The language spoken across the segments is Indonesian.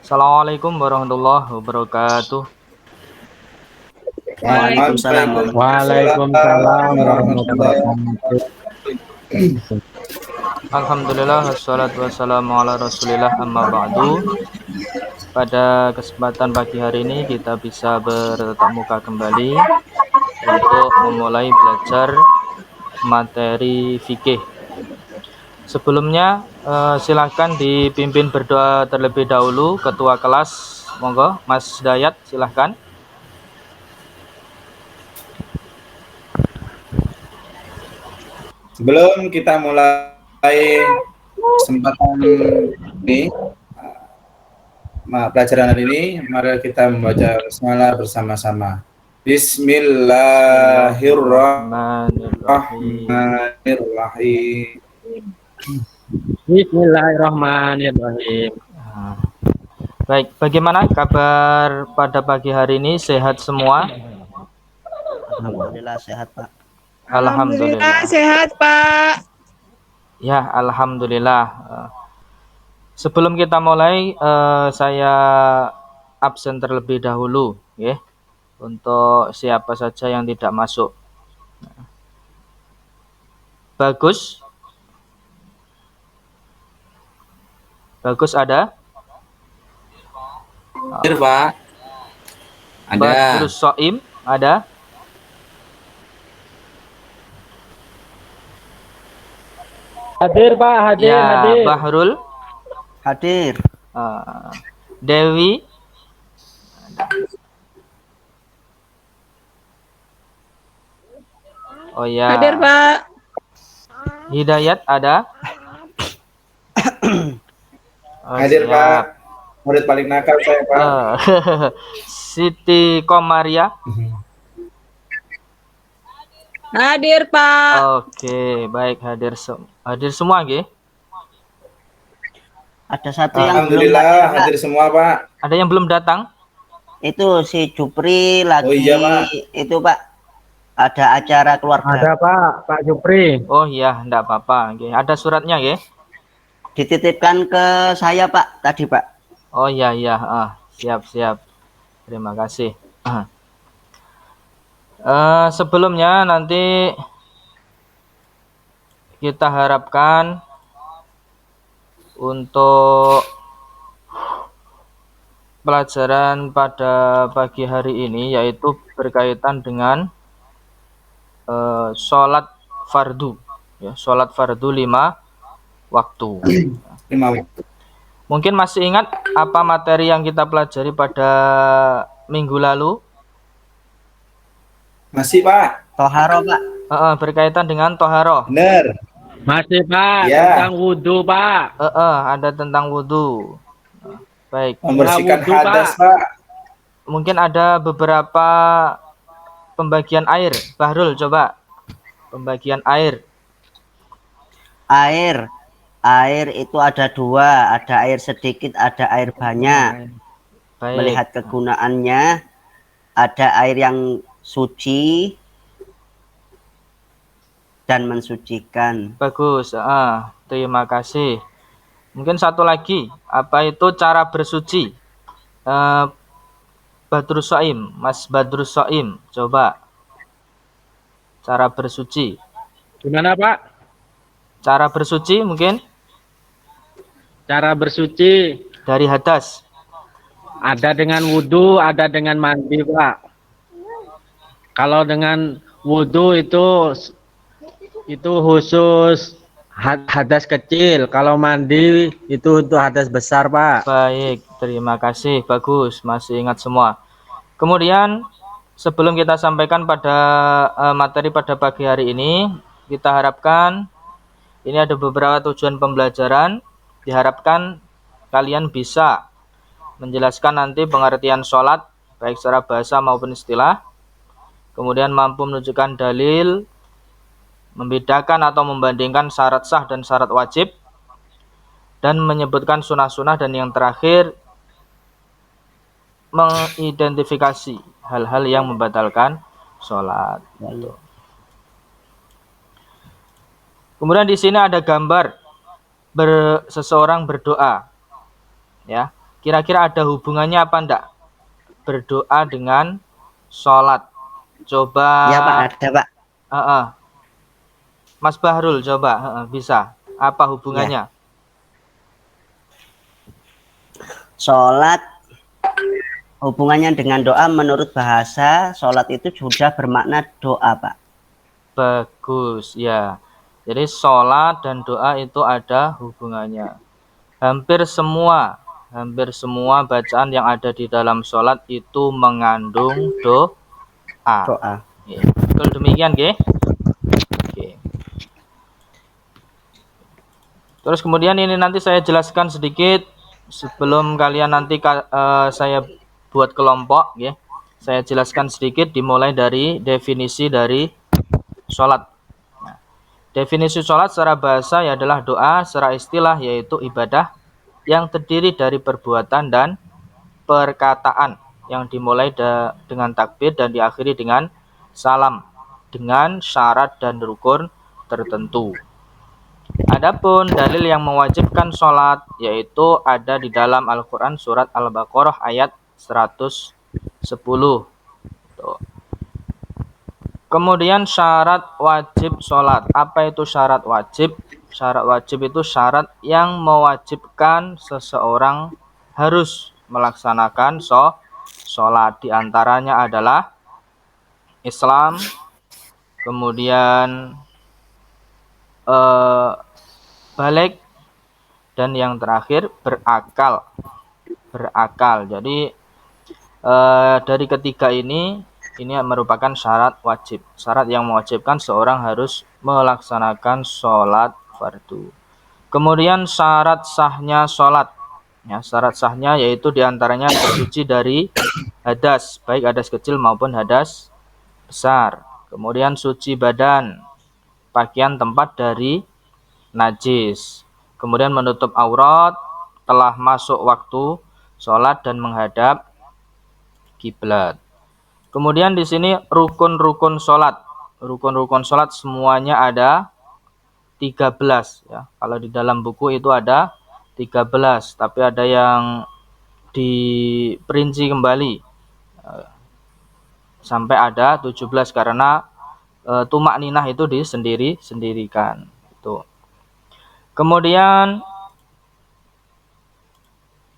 Assalamualaikum warahmatullahi wabarakatuh. Waalaikumsalam Waalaikumsalam warahmatullahi warahmatullahi wabarakatuh. Alhamdulillah wassalatu wassalamu ala Rasulillah amma ba'du. Pada kesempatan pagi hari ini kita bisa bertatap muka kembali untuk memulai belajar materi fikih. Sebelumnya silakan dipimpin berdoa terlebih dahulu ketua kelas. Monggo Mas Dayat, silahkan. Sebelum kita mulai kesempatan ini, pelajaran hari ini, mari kita membaca basmalah bersama-sama. Bismillahirrahmanirrahim. Bismillahirrahmanirrahim. Baik, bagaimana kabar pada pagi hari ini? Sehat semua? Alhamdulillah sehat, Pak. Alhamdulillah sehat, Pak. Ya, alhamdulillah. Sebelum kita mulai, saya absen terlebih dahulu, ya, untuk siapa saja yang tidak masuk. Bagus ada? Hadir, Pak. Ada. Badrus Soim ada? Hadir Pak, hadir, Ya, hadir. Bahrul, Hadir. Dewi, oh ya. Hadir, Pak. Hidayat ada? Hadir, siap. Pak. Murid paling nakal saya, Pak. Siti Komaria. Hadir, Pak. Oke, baik, hadir semua, nggih. Ada satu yang belum Alhamdulillah hadir semua, Pak. Ada yang belum datang? Itu si Jupri lagi. Oh iya, Pak. Itu, Pak. Ada acara keluarga. Ada Pak Jupri. Oh iya, enggak apa-apa, nggih. Ada suratnya, nggih. Dititipkan ke saya, Pak, tadi, Pak. Oh iya, siap. Terima kasih. Sebelumnya nanti kita harapkan untuk pelajaran pada pagi hari ini yaitu berkaitan dengan sholat fardu, ya, sholat fardu 5 waktu. 5 waktu. Mungkin masih ingat apa materi yang kita pelajari pada minggu lalu? Masih, Pak. Toharo, Pak. Berkaitan dengan toharoh. Benar. Masih Pak, Ya. tentang wudhu Pak. Ada tentang wudhu. Baik. Membersihkan wudhu, hadas, Pak. Pak. Mungkin ada beberapa pembagian air. Bahrul, coba. Pembagian air. Air itu ada dua. Ada air sedikit, ada air banyak. Baik. Melihat kegunaannya, ada air yang suci dan mensucikan. Bagus. Terima kasih. Mungkin satu lagi. Apa itu cara bersuci? Badrus Soim. Mas Badrus Soim. Coba. Cara bersuci. Gimana Pak? Cara bersuci mungkin? Cara bersuci Dari hadas. ada dengan wudhu, ada dengan mandi Pak. Kalau dengan wudhu itu khusus hadas kecil. Kalau mandi itu untuk hadas besar Pak. Baik, terima kasih. Bagus, masih ingat semua. Kemudian sebelum kita sampaikan pada materi pada pagi hari ini, kita harapkan ini ada beberapa tujuan pembelajaran. Diharapkan kalian bisa menjelaskan nanti pengertian sholat baik secara bahasa maupun istilah. Kemudian mampu menunjukkan dalil, membedakan atau membandingkan syarat sah dan syarat wajib, dan menyebutkan sunah-sunah, dan yang terakhir mengidentifikasi hal-hal yang membatalkan sholat. Kemudian di sini ada gambar seseorang berdoa, ya. Kira-kira ada hubungannya apa enggak? Berdoa dengan sholat. Coba. Ya Pak, ada Pak. Mas Bahrul coba, bisa. Apa hubungannya? Sholat hubungannya dengan doa menurut bahasa sholat itu sudah bermakna doa Pak. Bagus, ya. Jadi sholat dan doa itu ada hubungannya. Hampir semua bacaan yang ada di dalam sholat itu mengandung doa. Ya, betul demikian, Oke. Terus kemudian ini nanti saya jelaskan sedikit sebelum kalian nanti saya buat kelompok, ya. Saya jelaskan sedikit dimulai dari definisi dari sholat. Nah, definisi sholat secara bahasa ya adalah doa, secara istilah yaitu ibadah yang terdiri dari perbuatan dan perkataan yang dimulai dengan takbir dan diakhiri dengan salam dengan syarat dan rukun tertentu. Adapun dalil yang mewajibkan sholat yaitu ada di dalam Al-Quran surat Al-Baqarah ayat 110. Tuh. Kemudian syarat wajib sholat. Apa itu syarat wajib? Syarat wajib itu syarat yang mewajibkan seseorang harus melaksanakan sholat. Di antaranya adalah Islam, kemudian balik, dan yang terakhir berakal. Jadi dari ketiga ini merupakan syarat wajib. Syarat yang mewajibkan seorang harus melaksanakan sholat fardu. Kemudian syarat sahnya sholat. Ya, syarat sahnya yaitu diantaranya bersuci dari hadas, baik hadas kecil maupun hadas besar. Kemudian suci badan, pakaian tempat dari najis. Kemudian menutup aurat, telah masuk waktu sholat dan menghadap kiblat. Kemudian di sini rukun-rukun sholat. Rukun-rukun sholat semuanya ada 13 ya. Kalau di dalam buku itu ada 13, tapi ada yang diperinci kembali sampai ada 17 karena tumak ninah itu disendirikan. Itu. Kemudian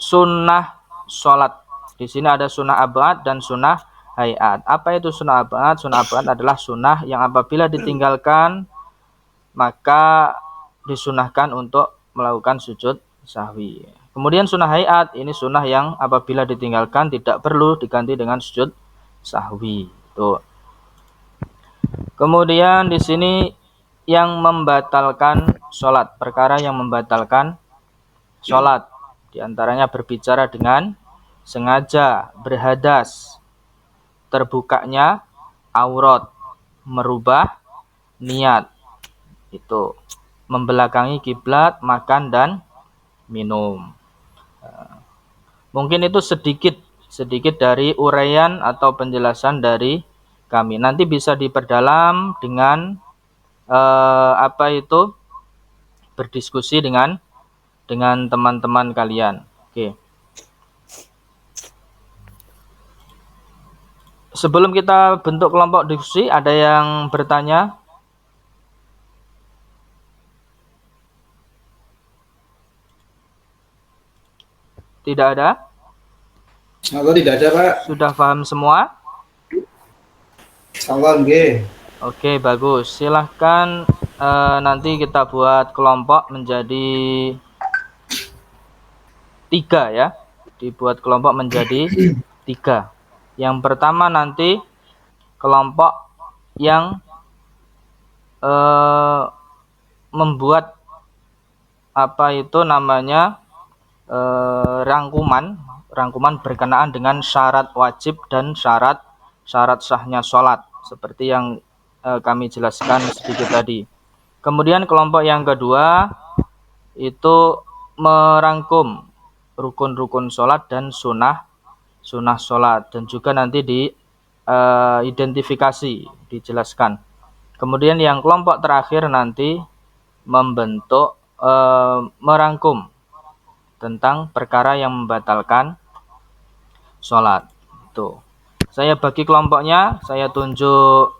sunnah sholat. Di sini ada sunnah abad dan sunnah hayat. Apa itu sunnah abad? Sunnah abad adalah sunnah yang apabila ditinggalkan maka disunahkan untuk melakukan sujud sahwi. Kemudian sunnah hayat, ini sunnah yang apabila ditinggalkan tidak perlu diganti dengan sujud sahwi. Tuh. Kemudian di sini yang membatalkan sholat, perkara yang membatalkan sholat, diantaranya berbicara dengan sengaja, berhadas, terbukanya aurat, merubah niat, itu membelakangi kiblat, makan dan minum. Mungkin itu sedikit dari uraian atau penjelasan dari kami. Nanti bisa diperdalam dengan berdiskusi dengan teman-teman kalian. Oke. Sebelum kita bentuk kelompok diskusi, ada yang bertanya? Tidak ada? Allah tidak ada, Pak. Sudah paham semua? Allah nggih. Oke, bagus. Silahkan nanti kita buat kelompok menjadi 3 ya. Dibuat kelompok menjadi 3. Yang pertama nanti kelompok yang membuat rangkuman berkenaan dengan syarat wajib dan syarat sahnya sholat seperti yang kami jelaskan sedikit tadi. Kemudian kelompok yang kedua itu merangkum rukun-rukun sholat dan sunnah sholat, dan juga nanti diidentifikasi, dijelaskan. Kemudian yang kelompok terakhir nanti membentuk merangkum tentang perkara yang membatalkan sholat. Tuh. Saya bagi kelompoknya, saya tunjuk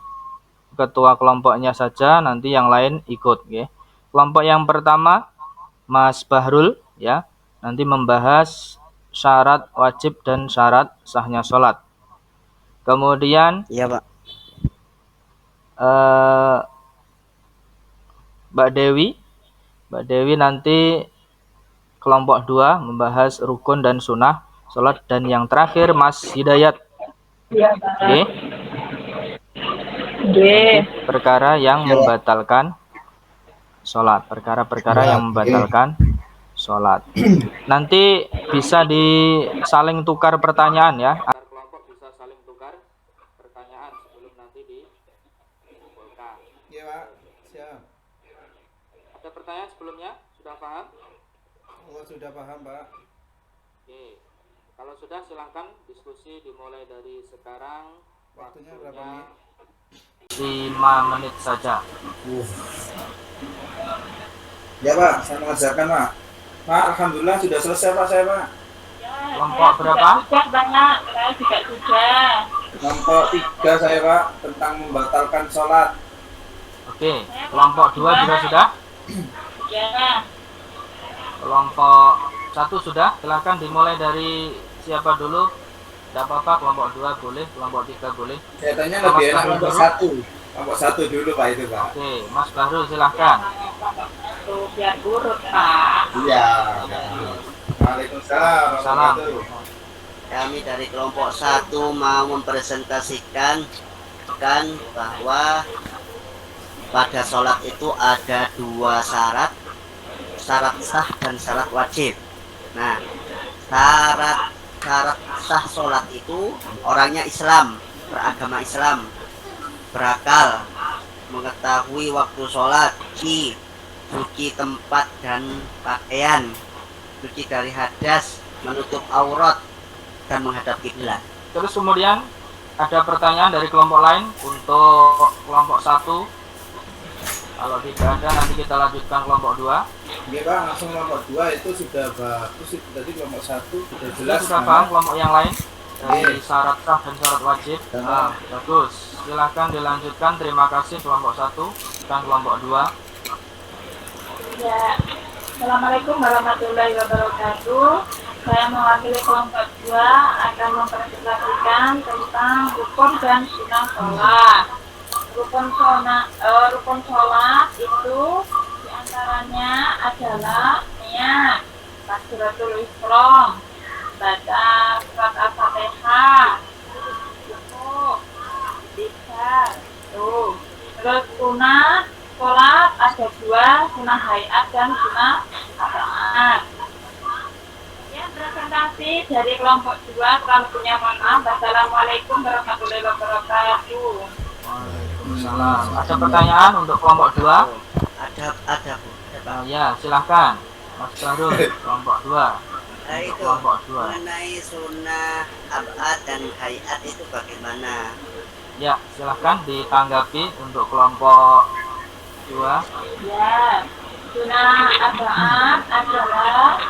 ketua kelompoknya saja, nanti yang lain ikut. Okay. Kelompok yang pertama, Mas Bahrul, ya, nanti membahas syarat wajib dan syarat sahnya sholat. Kemudian Iya, Pak. Mbak Dewi nanti kelompok 2 membahas rukun dan sunnah sholat, dan yang terakhir Mas Hidayat. Oke. Perkara yang membatalkan sholat, perkara-perkara yang membatalkan sholat. Nanti bisa saling tukar pertanyaan ya. Antar kelompok bisa saling tukar pertanyaan sebelum nanti dikumpulkan. Iya, Pak. Siap. Ada pertanyaan sebelumnya? Sudah paham? Oh, sudah paham, Pak. Oke. Kalau sudah silahkan diskusi dimulai dari sekarang. Waktunya berapa menit? 5 menit saja. Ya, Pak, saya mengerjakan, Pak. Pak, alhamdulillah sudah selesai, Pak, saya, Pak. Kelompok berapa? Sudah banyak, saya juga sudah. Kelompok 3 saya, Pak, tentang membatalkan sholat. Oke. Kelompok 2 juga sudah? Ya, Kelompok 1 sudah? Silahkan dimulai dari siapa dulu? Tidak apa-apa, kelompok 2 boleh, kelompok 3 boleh. Saya tanya lebih enak kelompok 1. Kelompok 1 dulu, Pak, itu, Pak. Oke, Mas Bahrul silahkan. tuh biar urut, Pak. Iya. Waalaikumsalam. Salam. Kami dari kelompok 1 mau mempresentasikan bahwa pada sholat itu ada 2 syarat, syarat sah dan syarat wajib. Nah, syarat sah sholat itu orangnya Islam, beragama Islam, berakal, mengetahui waktu sholat, suci tempat dan pakaian, suci dari hadas, menutup aurat, dan menghadap kiblat. Terus kemudian ada pertanyaan dari kelompok lain untuk kelompok 1. Kalau tidak ada, nanti kita lanjutkan kelompok 2. Iya, Pak, langsung kelompok 2 itu sudah bagus. Itu tadi kelompok 1 sudah jelas. Sudah paham kelompok yang lain dari syarat sah dan syarat wajib. Nah, bagus. Silahkan dilanjutkan. Terima kasih kelompok 1 dan kelompok 2. Ya, Assalamualaikum warahmatullahi wabarakatuh. Saya mewakili kelompok 2 akan mempresentasikan tentang rukun dan sunnah sholat. Rukun sholat itu diantaranya adalah niat, takbiratul ihram, baca surat Al-Fatihah, rukuk, iktidal, tuh. Terus sunnah sholat ada 2, sunnah hayat dan sunnah qiraat. Ya, presentasi dari kelompok 2, kurang lebihnya mohon maaf. Wassalamualaikum warahmatullahi wabarakatuh. Waalaikumsalam. Ada pertanyaan untuk kelompok 2? Ada Bu. Ya, silahkan. Mas Bahrul, kelompok 2. Nah, itu Kelompok 2. mengenai sunnah abad dan hayat itu bagaimana? Ya, silahkan ditanggapi untuk kelompok 2. Ya, sunnah abad adalah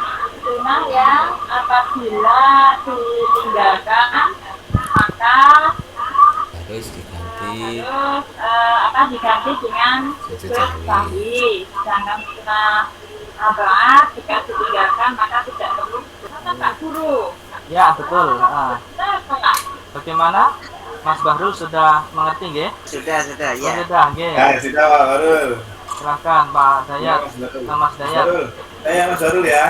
sunnah yang apabila ditinggalkan maka harus diganti diganti dengan sahih. Sedangkan sunnah abad jika ditinggalkan maka tidak perlu. Kata Pak Guru. Ya, betul. Bagaimana? Mas Bahrul sudah mengerti nggih? Sudah ya. Sudah nggih. Ya, sudah, Pak Barul. Silahkan Pak Dayat. Mas Dayat. Saya Mas Barul ya.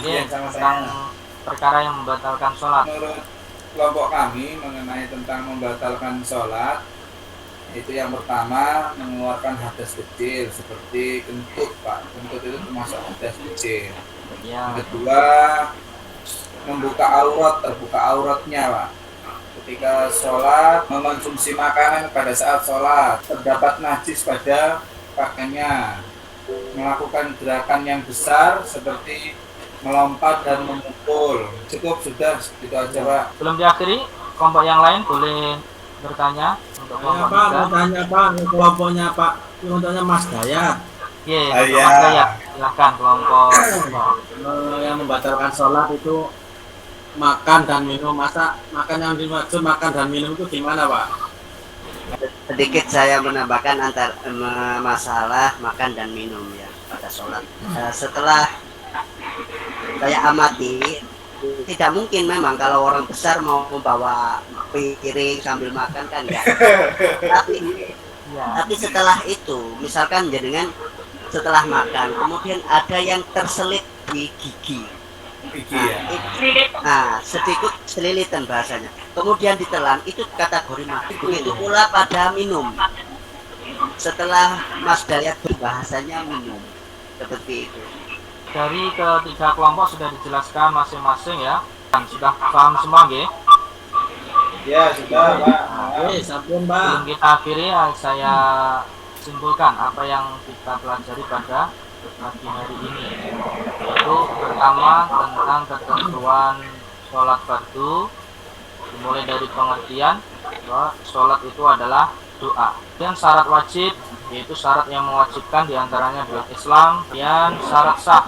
Nggih, sama tentang saya. perkara yang membatalkan sholat. Menurut kelompok kami mengenai tentang membatalkan sholat, itu yang pertama mengeluarkan hadas kecil seperti kentut, Pak. Kentut itu termasuk hadas kecil. Ya. Yang kedua, membuka aurat, terbuka auratnya, Pak. Ketika sholat, mengonsumsi makanan pada saat sholat, terdapat najis pada pakaiannya, melakukan gerakan yang besar seperti melompat dan memukul. Cukup, sudah itu aja, Pak. Belum diakhiri, kelompok yang lain boleh bertanya untuk kelompok Pak, 3. mau tanya Pak, kelompoknya Pak, contohnya Mas Dayat. Oke, Ah, untuk iya. Mas Dayat. Silahkan kelompok. Yang membatalkan sholat itu makan dan minum. Masa makan yang dimaksud makan dan minum itu gimana, Pak? Sedikit saya menambahkan masalah makan dan minum ya pada sholat. Setelah saya amati, tidak mungkin memang kalau orang besar mau membawa piring sambil makan kan ya. Tapi setelah itu, misalkan jenengan setelah makan, kemudian ada yang terselip di gigi. Sedikit selilitan bahasanya. Kemudian ditelan, itu kategori mati. Begitu pula pada minum. Setelah Mas Dayat bahasanya minum, seperti itu. Dari ketiga kelompok sudah dijelaskan masing-masing ya. Dan sudah paham semua, nggih? Ya, sudah, Pak. Sampun, Pak. Sebelum kita akhiri, saya simpulkan apa yang kita pelajari pada pagi hari ini. Yaitu pertama tentang ketentuan sholat fardu, dimulai dari pengertian bahwa sholat itu adalah doa. Dan syarat wajib, yaitu syarat yang mewajibkan diantaranya adalah Islam, dan syarat sah,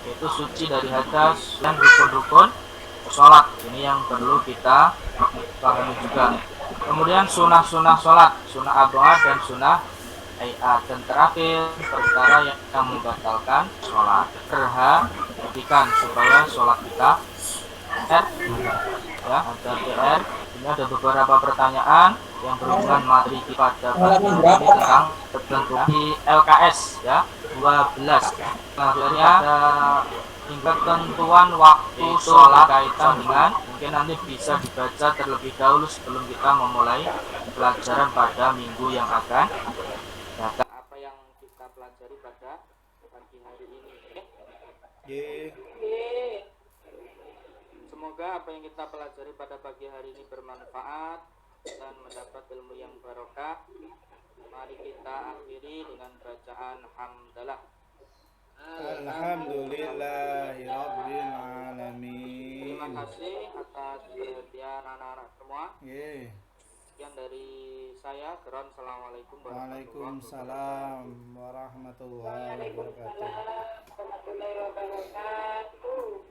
yaitu suci dari hadas, dan rukun-rukun sholat. Ini yang perlu kita pahami juga. Kemudian sunnah-sunnah sholat, sunnah abad dan sunnah ayat. Dan terakhir perkara yang membatalkan sholat. Perhatikan supaya sholat kita ya, ada PR. Ini ada beberapa pertanyaan yang berhubungan materi pada pagi ini tentang ketentuan di LKS ya 12. Selanjutnya ada ketentuan waktu sholat kaitan dengan, mungkin nanti bisa dibaca terlebih dahulu sebelum kita memulai pelajaran pada minggu yang akan datang. Apa yang kita pelajari pada pagi hari ini? Semoga apa yang kita pelajari pada pagi hari ini bermanfaat dan mendapat ilmu yang barokah. Mari kita akhiri dengan bacaan hamdalah. Alhamdulillahirabbil alamin. Terima kasih atas perhatian anak-anak semua. Sekian dari saya, Geron. Assalamualaikum Waalaikumsalam warahmatullahi wabarakatuh. Warahmatullahi wabarakatuh.